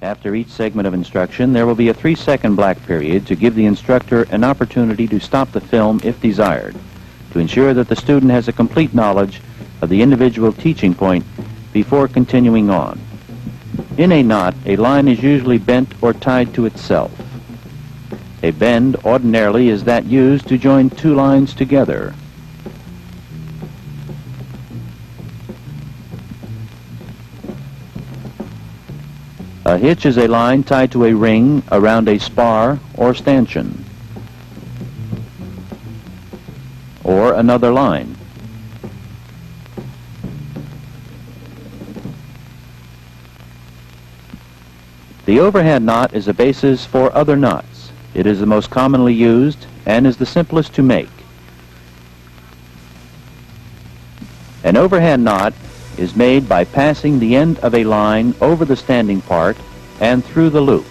After each segment of instruction, there will be a 3-second black period to give the instructor an opportunity to stop the film if desired, to ensure that the student has a complete knowledge of the individual teaching point before continuing on. In a knot, a line is usually bent or tied to itself. A bend ordinarily is that used to join two lines together. A hitch is a line tied to a ring around a spar or stanchion, or another line. The overhand knot is a basis for other knots. It is the most commonly used and is the simplest to make. An overhand knot is made by passing the end of a line over the standing part and through the loop.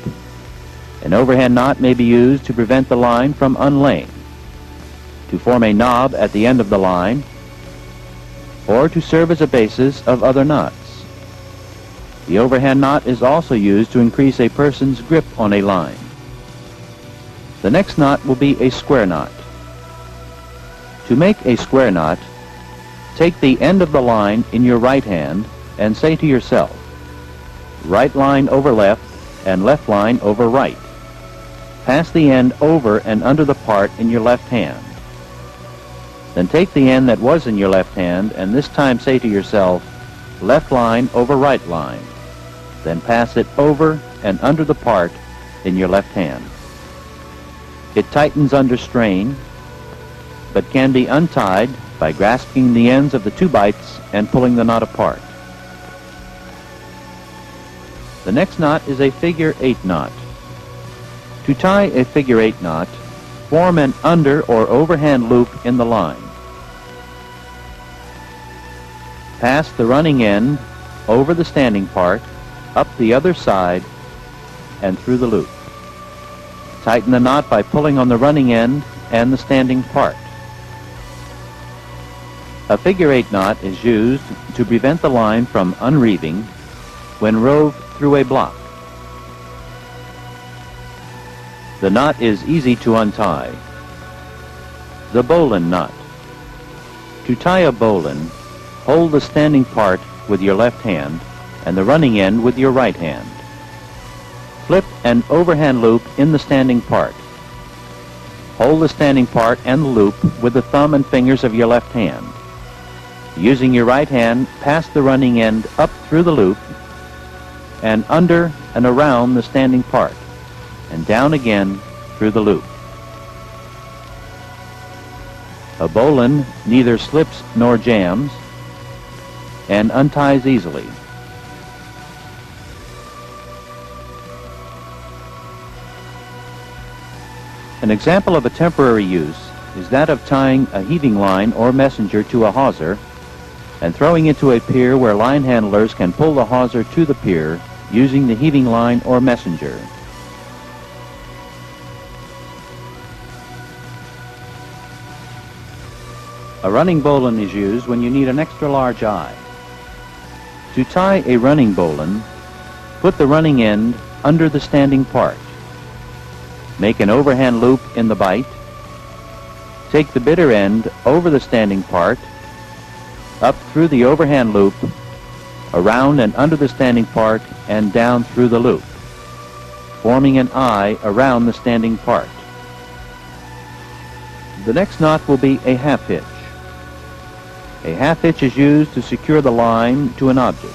An overhand knot may be used to prevent the line from unlaying, to form a knob at the end of the line, or to serve as a basis of other knots. The overhand knot is also used to increase a person's grip on a line. The next knot will be a square knot. To make a square knot, take the end of the line in your right hand and say to yourself, right line over left and left line over right. Pass the end over and under the part in your left hand. Then take the end that was in your left hand and this time say to yourself, left line over right line. Then pass it over and under the part in your left hand. It tightens under strain, but can be untied by grasping the ends of the two bites and pulling the knot apart. The next knot is a figure 8 knot. To tie a figure 8 knot, form an under or overhand loop in the line. Pass the running end over the standing part, up the other side, and through the loop. Tighten the knot by pulling on the running end and the standing part. A figure 8 knot is used to prevent the line from unreeving when rove through a block. The knot is easy to untie. The bowline knot. To tie a bowline, hold the standing part with your left hand and the running end with your right hand. Flip an overhand loop in the standing part. Hold the standing part and the loop with the thumb and fingers of your left hand. Using your right hand, pass the running end up through the loop and under and around the standing part, and down again through the loop. A bowline neither slips nor jams and unties easily. An example of a temporary use is that of tying a heaving line or messenger to a hawser and throwing it to a pier where line handlers can pull the hawser to the pier using the heaving line or messenger. A running bowline is used when you need an extra large eye. To tie a running bowline, put the running end under the standing part. Make an overhand loop in the bite. Take the bitter end over the standing part, up through the overhand loop, around and under the standing part, and down through the loop, forming an eye around the standing part. The next knot will be a half hitch. A half hitch is used to secure the line to an object.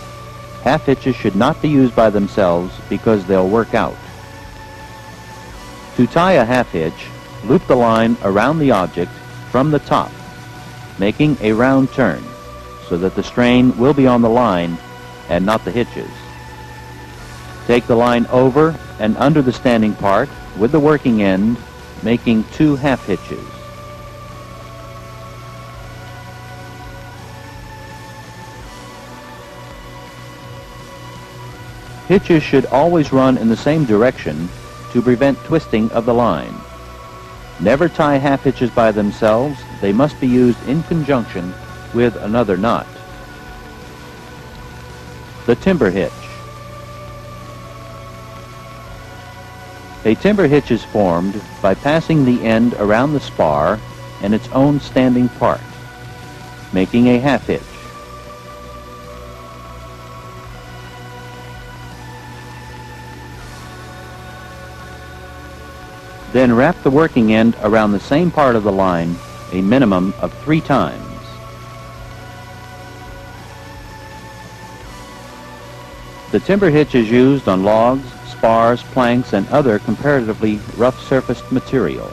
Half hitches should not be used by themselves because they'll work out. To tie a half hitch, loop the line around the object from the top, making a round turn so that the strain will be on the line and not the hitches. Take the line over and under the standing part with the working end, making 2 half hitches. Hitches should always run in the same direction to prevent twisting of the line. Never tie half hitches by themselves. They must be used in conjunction with another knot. The timber hitch. A timber hitch is formed by passing the end around the spar and its own standing part, making a half hitch. Then wrap the working end around the same part of the line a minimum of 3 times. The timber hitch is used on logs, spars, planks, and other comparatively rough-surfaced material.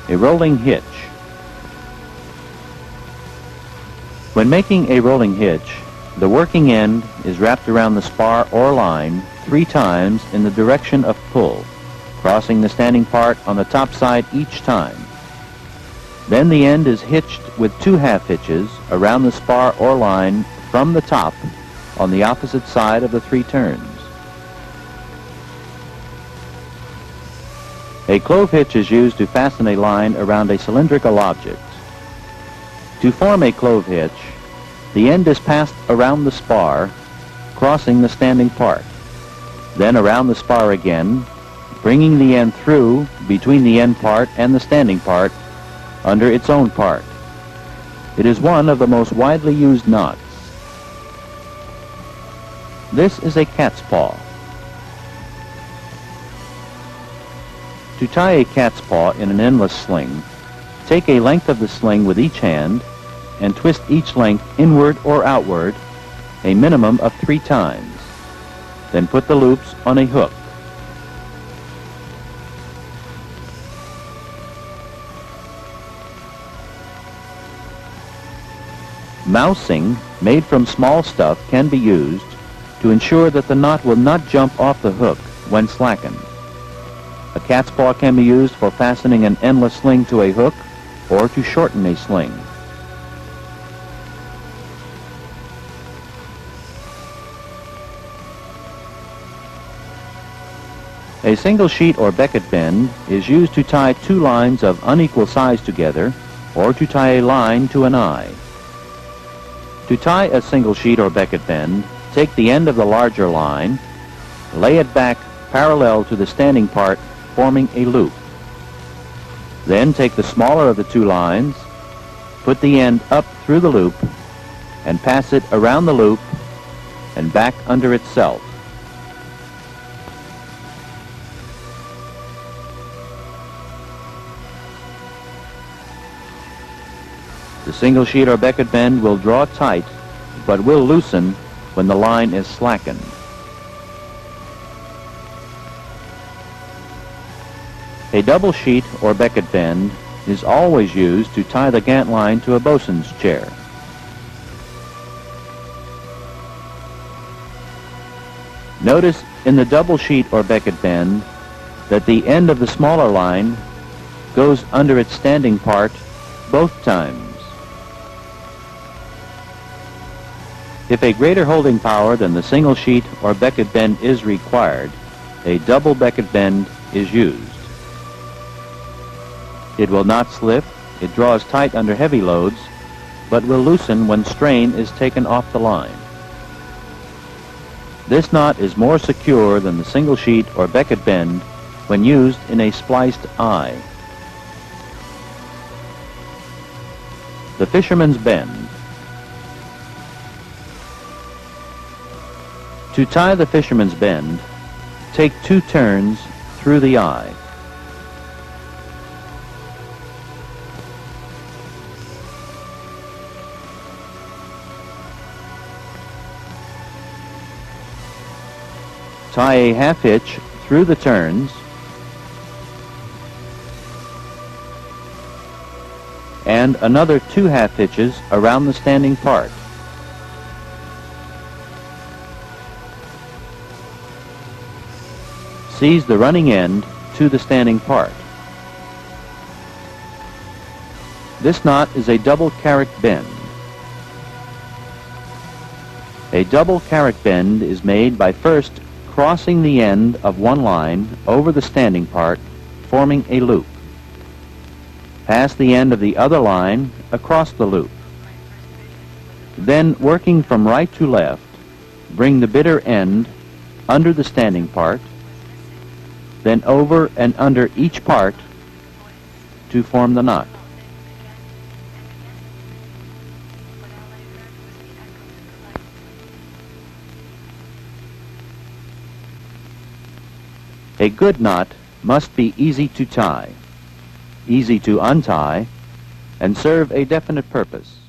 A rolling hitch. When making a rolling hitch, the working end is wrapped around the spar or line 3 times in the direction of pull, crossing the standing part on the top side each time. Then the end is hitched with 2 half hitches around the spar or line from the top on the opposite side of the 3 turns. A clove hitch is used to fasten a line around a cylindrical object. To form a clove hitch, the end is passed around the spar, crossing the standing part, then around the spar again, bringing the end through between the end part and the standing part under its own part. It is one of the most widely used knots. This is a cat's paw. To tie a cat's paw in an endless sling, take a length of the sling with each hand and twist each length inward or outward a minimum of 3 times. Then put the loops on a hook. Mousing made from small stuff can be used to ensure that the knot will not jump off the hook when slackened. A cat's paw can be used for fastening an endless sling to a hook or to shorten a sling. A single sheet or becket bend is used to tie 2 lines of unequal size together or to tie a line to an eye. To tie a single sheet or becket bend, take the end of the larger line, lay it back parallel to the standing part, forming a loop. Then take the smaller of the 2 lines, put the end up through the loop, and pass it around the loop and back under itself. The single sheet or becket bend will draw tight, but will loosen when the line is slackened. A double sheet or becket bend is always used to tie the gant line to a bosun's chair. Notice in the double sheet or becket bend that the end of the smaller line goes under its standing part both times. If a greater holding power than the single sheet or becket bend is required, a double becket bend is used. It will not slip, it draws tight under heavy loads, but will loosen when strain is taken off the line. This knot is more secure than the single sheet or becket bend when used in a spliced eye. The fisherman's bend. To tie the fisherman's bend, take 2 turns through the eye. Tie a half hitch through the turns and another 2 half hitches around the standing part. Seize the running end to the standing part. This knot is a double carrick bend. A double carrick bend is made by first crossing the end of one line over the standing part, forming a loop. Pass the end of the other line across the loop. Then, working from right to left, bring the bitter end under the standing part, then over and under each part to form the knot. A good knot must be easy to tie, easy to untie, and serve a definite purpose.